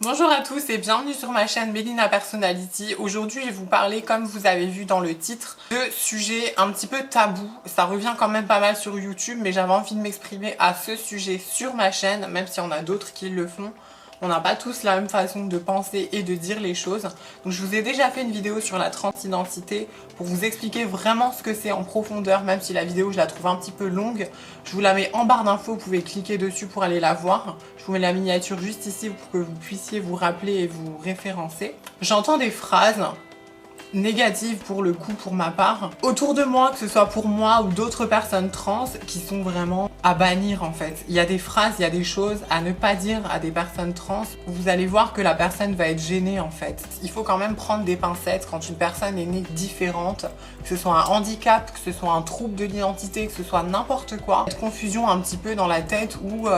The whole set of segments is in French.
Bonjour à tous et bienvenue sur ma chaîne Mélina Personality. Aujourd'hui je vais vous parler, comme vous avez vu dans le titre, de sujets un petit peu tabous. Ça revient quand même pas mal sur YouTube, mais j'avais envie de m'exprimer à ce sujet sur ma chaîne, même s'il y en a d'autres qui le font. On n'a pas tous la même façon de penser et de dire les choses. Donc je vous ai déjà fait une vidéo sur la transidentité pour vous expliquer vraiment ce que c'est en profondeur, même si la vidéo je la trouve un petit peu longue. Je vous la mets en barre d'infos, vous pouvez cliquer dessus pour aller la voir. Je vous mets la miniature juste ici pour que vous puissiez vous rappeler et vous référencer. J'entends des phrases négatives pour le coup pour ma part autour de moi, que ce soit pour moi ou d'autres personnes trans, qui sont vraiment à bannir en fait. Il y a des phrases, il y a des choses à ne pas dire à des personnes trans. Vous allez voir que la personne va être gênée en fait. Il faut quand même prendre des pincettes quand une personne est née différente, que ce soit un handicap, que ce soit un trouble de l'identité, que ce soit n'importe quoi. Cette confusion un petit peu dans la tête où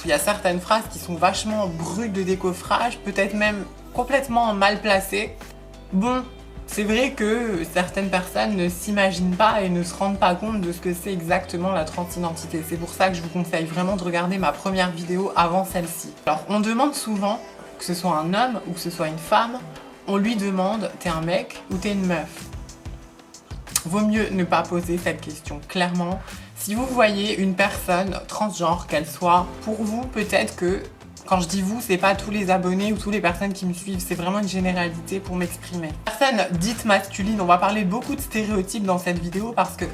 il y a certaines phrases qui sont vachement brutes de décoffrage, peut-être même complètement mal placées. Bon, c'est vrai que certaines personnes ne s'imaginent pas et ne se rendent pas compte de ce que c'est exactement la transidentité. C'est pour ça que je vous conseille vraiment de regarder ma première vidéo avant celle-ci. Alors, on demande souvent, que ce soit un homme ou que ce soit une femme, on lui demande « t'es un mec ou t'es une meuf ?» Vaut mieux ne pas poser cette question, clairement. Si vous voyez une personne transgenre, qu'elle soit, pour vous, peut-être que quand je dis vous, c'est pas tous les abonnés ou toutes les personnes qui me suivent, c'est vraiment une généralité pour m'exprimer. Personne dite masculine, on va parler beaucoup de stéréotypes dans cette vidéo parce que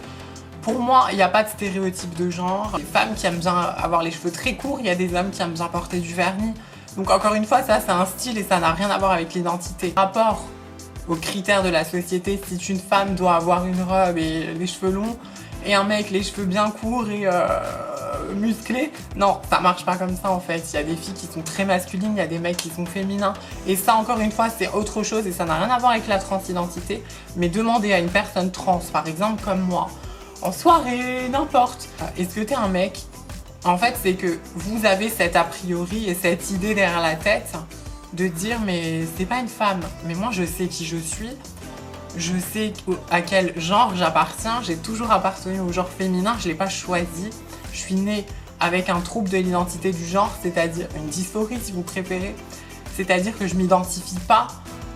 pour moi, il n'y a pas de stéréotype de genre. Les femmes qui aiment bien avoir les cheveux très courts, il y a des hommes qui aiment bien porter du vernis. Donc encore une fois, ça c'est un style et ça n'a rien à voir avec l'identité. Rapport aux critères de la société, si une femme doit avoir une robe et les cheveux longs, et un mec les cheveux bien courts et musclés, non, ça marche pas comme ça en fait. Il y a des filles qui sont très masculines, il y a des mecs qui sont féminins, et ça encore une fois c'est autre chose et ça n'a rien à voir avec la transidentité. Mais demander à une personne trans, par exemple comme moi, en soirée, n'importe, est-ce que t'es un mec? En fait c'est que vous avez cet a priori et cette idée derrière la tête de dire mais c'est pas une femme, mais moi je sais qui je suis. Je sais à quel genre j'appartiens, j'ai toujours appartenu au genre féminin, je ne l'ai pas choisi. Je suis née avec un trouble de l'identité du genre, c'est-à-dire une dysphorie si vous préférez. C'est-à-dire que je ne m'identifie pas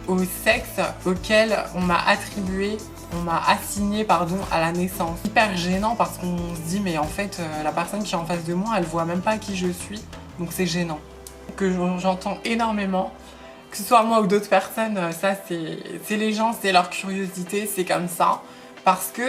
au sexe auquel on m'a attribué, on m'a assigné pardon, à la naissance. Hyper gênant parce qu'on se dit mais en fait la personne qui est en face de moi, elle voit même pas qui je suis, donc c'est gênant. Que j'entends énormément. Que ce soit moi ou d'autres personnes, ça c'est les gens, c'est leur curiosité, c'est comme ça. Parce que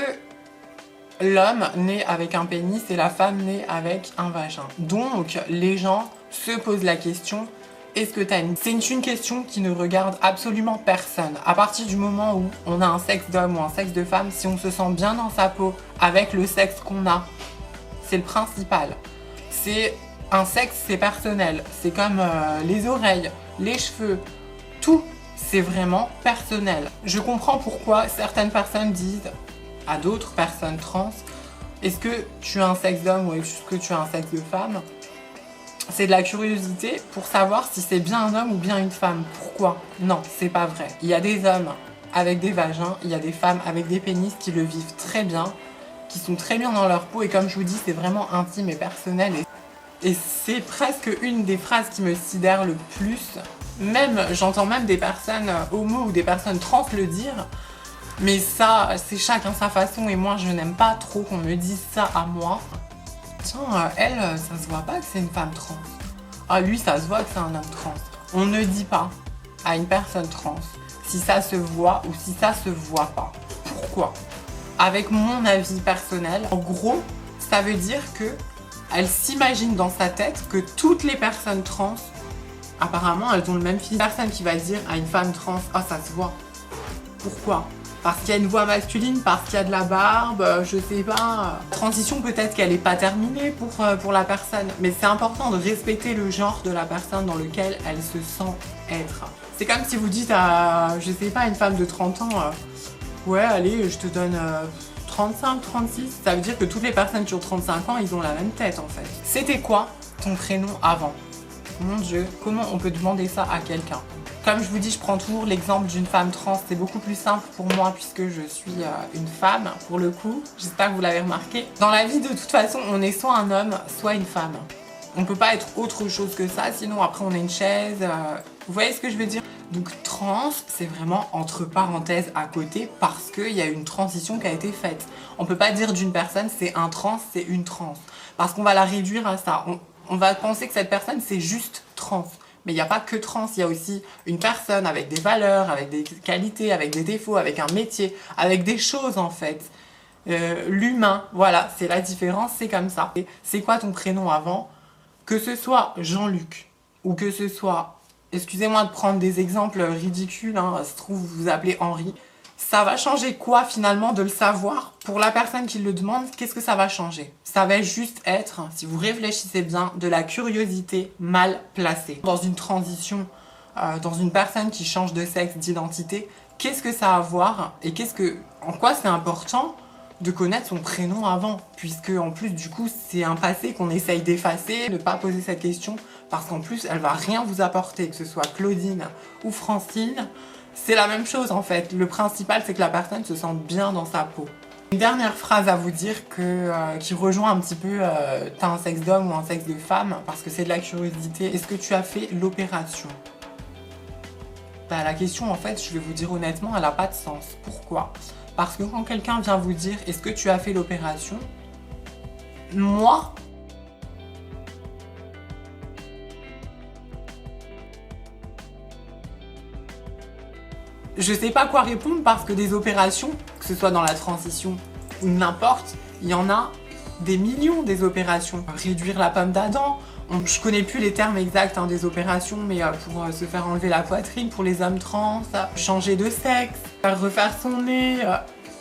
l'homme naît avec un pénis et la femme naît avec un vagin. Donc les gens se posent la question, est-ce que t'as une... C'est une question qui ne regarde absolument personne. À partir du moment où on a un sexe d'homme ou un sexe de femme, si on se sent bien dans sa peau avec le sexe qu'on a, c'est le principal. C'est un sexe, c'est personnel. C'est comme les oreilles, les cheveux, tout, c'est vraiment personnel. Je comprends pourquoi certaines personnes disent à d'autres personnes trans, est-ce que tu as un sexe d'homme ou est-ce que tu as un sexe de femme? C'est de la curiosité pour savoir si c'est bien un homme ou bien une femme. Pourquoi? Non, c'est pas vrai. Il y a des hommes avec des vagins, il y a des femmes avec des pénis qui le vivent très bien, qui sont très bien dans leur peau et comme je vous dis, c'est vraiment intime et personnel. Et c'est presque une des phrases qui me sidère le plus. Même, j'entends même des personnes homo ou des personnes trans le dire. Mais ça, c'est chacun sa façon et moi, je n'aime pas trop qu'on me dise ça à moi. Tiens, elle, ça se voit pas que c'est une femme trans. Ah, lui, ça se voit que c'est un homme trans. On ne dit pas à une personne trans si ça se voit ou si ça se voit pas. Pourquoi? Avec mon avis personnel, en gros, ça veut dire que elle s'imagine dans sa tête que toutes les personnes trans, apparemment, elles ont le même physique. Personne qui va dire à une femme trans, ah ça se voit. Pourquoi? Parce qu'il y a une voix masculine, parce qu'il y a de la barbe, je sais pas. La transition peut-être qu'elle n'est pas terminée pour la personne, mais c'est important de respecter le genre de la personne dans lequel elle se sent être. C'est comme si vous dites à, je sais pas, une femme de 30 ans, ouais allez, je te donne 35, 36, ça veut dire que toutes les personnes qui ont 35 ans, ils ont la même tête en fait. C'était quoi ton prénom avant? Mon Dieu, comment on peut demander ça à quelqu'un? Comme je vous dis, je prends toujours l'exemple d'une femme trans, c'est beaucoup plus simple pour moi puisque je suis une femme pour le coup. J'espère que vous l'avez remarqué. Dans la vie de toute façon, on est soit un homme, soit une femme. On peut pas être autre chose que ça, sinon après on est une chaise. Vous voyez ce que je veux dire? Donc trans, c'est vraiment entre parenthèses à côté parce qu'il y a une transition qui a été faite. On peut pas dire d'une personne c'est un trans, c'est une trans. Parce qu'on va la réduire à ça. On va penser que cette personne c'est juste trans. Mais il n'y a pas que trans, il y a aussi une personne avec des valeurs, avec des qualités, avec des défauts, avec un métier, avec des choses en fait. L'humain, voilà, c'est la différence, c'est comme ça. C'est quoi ton prénom avant? Que ce soit Jean-Luc ou que ce soit, excusez-moi de prendre des exemples ridicules, hein, se trouve vous vous appelez Henri, ça va changer quoi finalement de le savoir? Pour la personne qui le demande, qu'est-ce que ça va changer? Ça va juste être, si vous réfléchissez bien, de la curiosité mal placée. Dans une transition, dans une personne qui change de sexe, d'identité, qu'est-ce que ça a à voir et en quoi c'est important de connaître son prénom avant, puisque en plus du coup c'est un passé qu'on essaye d'effacer, ne pas poser cette question, parce qu'en plus elle va rien vous apporter, que ce soit Claudine ou Francine, c'est la même chose en fait. Le principal c'est que la personne se sente bien dans sa peau. Une dernière phrase à vous dire qui rejoint un petit peu t'as un sexe d'homme ou un sexe de femme, parce que c'est de la curiosité. Est-ce que tu as fait l'opération? Bah, la question en fait, je vais vous dire honnêtement, elle n'a pas de sens. Pourquoi? Parce que quand quelqu'un vient vous dire « Est-ce que tu as fait l'opération ?» Moi, je sais pas quoi répondre parce que des opérations, que ce soit dans la transition ou n'importe, il y en a des millions des opérations. Réduire la pomme d'Adam, je connais plus les termes exacts des opérations, mais pour se faire enlever la poitrine pour les hommes trans, changer de sexe, refaire son nez,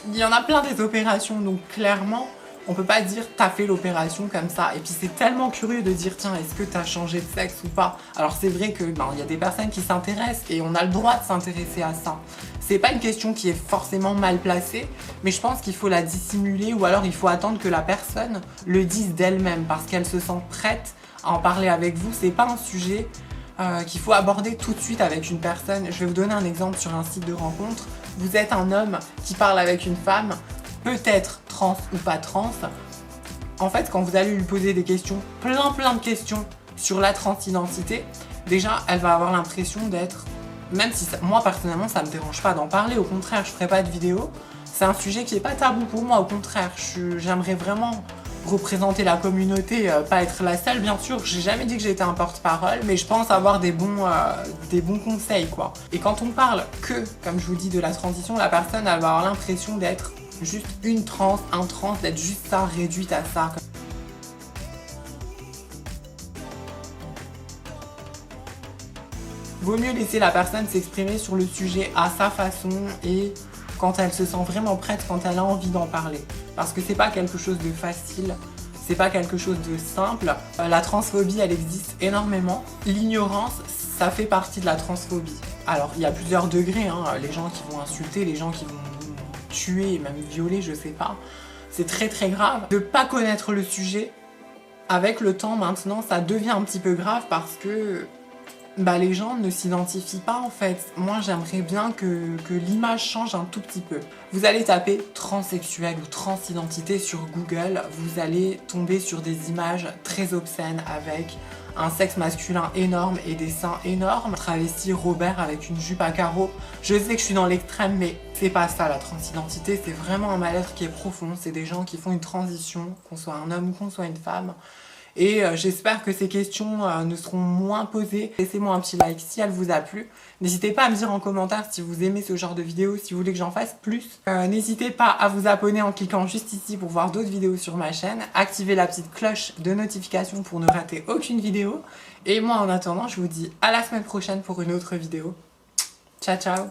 il y en a plein des opérations, donc clairement on peut pas dire t'as fait l'opération comme ça. Et puis c'est tellement curieux de dire tiens est-ce que t'as changé de sexe ou pas. Alors c'est vrai que il y a des personnes qui s'intéressent et on a le droit de s'intéresser à ça. C'est pas une question qui est forcément mal placée, mais je pense qu'il faut la dissimuler ou alors il faut attendre que la personne le dise d'elle-même parce qu'elle se sent prête à en parler avec vous. C'est pas un sujet qu'il faut aborder tout de suite avec une personne. Je vais vous donner un exemple sur un site de rencontre. Vous êtes un homme qui parle avec une femme, peut-être trans ou pas trans. En fait, quand vous allez lui poser des questions, plein de questions sur la transidentité, déjà, elle va avoir l'impression d'être... Même si moi, personnellement, ça me dérange pas d'en parler, au contraire, je ferai pas de vidéo. C'est un sujet qui est pas tabou pour moi, au contraire. J'aimerais vraiment représenter la communauté, pas être la seule, bien sûr. J'ai jamais dit que j'étais un porte-parole, mais je pense avoir des bons conseils, quoi. Et quand on parle que, comme je vous dis, de la transition, la personne, elle va avoir l'impression d'être juste une trans, un trans, d'être juste ça, réduite à ça. Vaut mieux laisser la personne s'exprimer sur le sujet à sa façon et quand elle se sent vraiment prête, quand elle a envie d'en parler. Parce que c'est pas quelque chose de facile, c'est pas quelque chose de simple. La transphobie, elle existe énormément. L'ignorance, ça fait partie de la transphobie. Alors, il y a plusieurs degrés, les gens qui vont insulter, les gens qui vont tuer et même violer, je sais pas. C'est très grave. De pas connaître le sujet, avec le temps maintenant, ça devient un petit peu grave parce que les gens ne s'identifient pas en fait. Moi j'aimerais bien que l'image change un tout petit peu. Vous allez taper transsexuel ou transidentité sur Google, vous allez tomber sur des images très obscènes avec un sexe masculin énorme et des seins énormes. Travesti Robert avec une jupe à carreaux. Je sais que je suis dans l'extrême, mais c'est pas ça la transidentité, c'est vraiment un mal-être qui est profond. C'est des gens qui font une transition, qu'on soit un homme ou qu'on soit une femme. Et j'espère que ces questions ne seront moins posées. Laissez-moi un petit like si elle vous a plu. N'hésitez pas à me dire en commentaire si vous aimez ce genre de vidéos, si vous voulez que j'en fasse plus. N'hésitez pas à vous abonner en cliquant juste ici pour voir d'autres vidéos sur ma chaîne. Activez la petite cloche de notification pour ne rater aucune vidéo. Et moi en attendant, je vous dis à la semaine prochaine pour une autre vidéo. Ciao ciao!